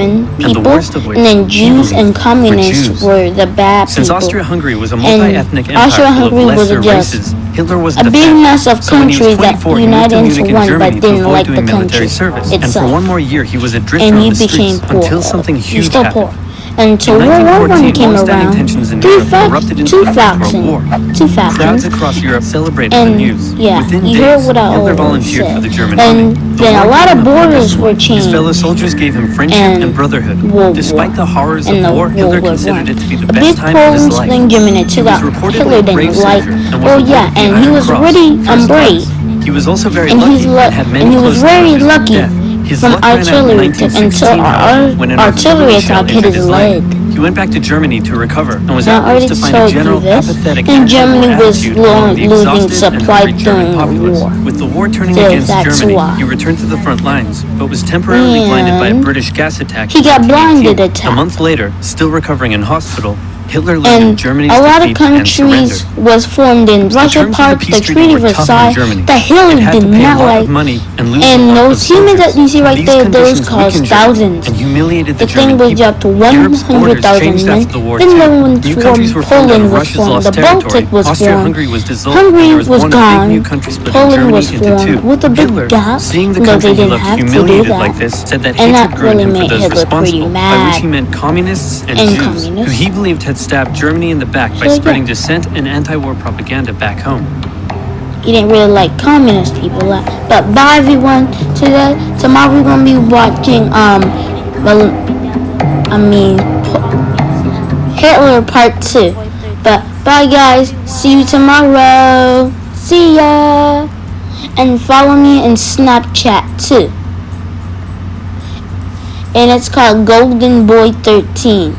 German people, and then Jews and communists were the bad people. Since Austria-Hungary was a multi-ethnic empire Austria-Hungary full of was lesser just races, Hitler was a the big fan. mess of So when he was countries that 24, he moved united to into Munich in one Germany but to didn't avoid like doing the military country service. And for itself. one more year, he was a drifter And on you the became streets poor. until something You're huge still happened. poor. until In World War I 1914, came long-standing around. tensions in Europe erupted into Two the First World War. Crowds factions. across Europe celebrated the And news. yeah, Within you days, heard what I Hitler always volunteered for said. the German And army. The then a war lot gave of him a borders purpose. were His changed. fellow soldiers gave him friendship and brotherhood. World Despite War. the horrors In of the war, Hitler World War considered it to be the a best big time of his Polish life. thing German that He was got reportedly Hitler a brave didn't like. soldier and was awarded the And he Iron was Cross, really first brave. class. He was also very And lucky and had many he was close very encounters with lucky death. His from luck ran out in artillery 1916, until however, when an artillery shell attack hit injured his leg. leg. He went back to Germany to recover and was I already outraged to find a told general you this. apathetic And Germany anti-war was attitude among the losing exhausted and supply hungry German during the populace. war. With the war turning So against that's Germany, why. he returned to the front lines, but was temporarily blinded by a And British gas attack. he in got 1918. blinded attack. A month later, still recovering in hospital, Hitler learned of And Germany's a lot of defeat and countries surrender. was formed in Russia terms of the part, peace the treaty Treaty were of tough on Versailles, Germany. that Hitler It had did to pay a not lot like. of money and lose a And lot of those humans soldiers. that you see right These there, those conditions cost weakened Germany thousands. and humiliated the The thing German was people. up to Europe's borders 100,000 changed men. after the war Then too. no one New countries were formed. formed out Poland of was Russia's formed. lost The territory. Baltic was formed. Austria-Hungary was dissolved. Hungary and there was one gone. big new country splitting Poland Germany was into formed two. with a big Hitler, gap, seeing the though country they he didn't loved have to do humiliated that. like this, said that And hatred that grew in really him for made those Hitler pretty responsible, by which mad. he meant communists and And Jews, communists. who he believed had stabbed Germany in the back by So, spreading yeah. dissent and anti-war propaganda back home. He didn't really like communist people. But bye everyone. Tomorrow we're gonna be watching Hitler Part 2. But bye guys. See you tomorrow. See ya. And follow me in Snapchat too. And it's called Golden Boy 13.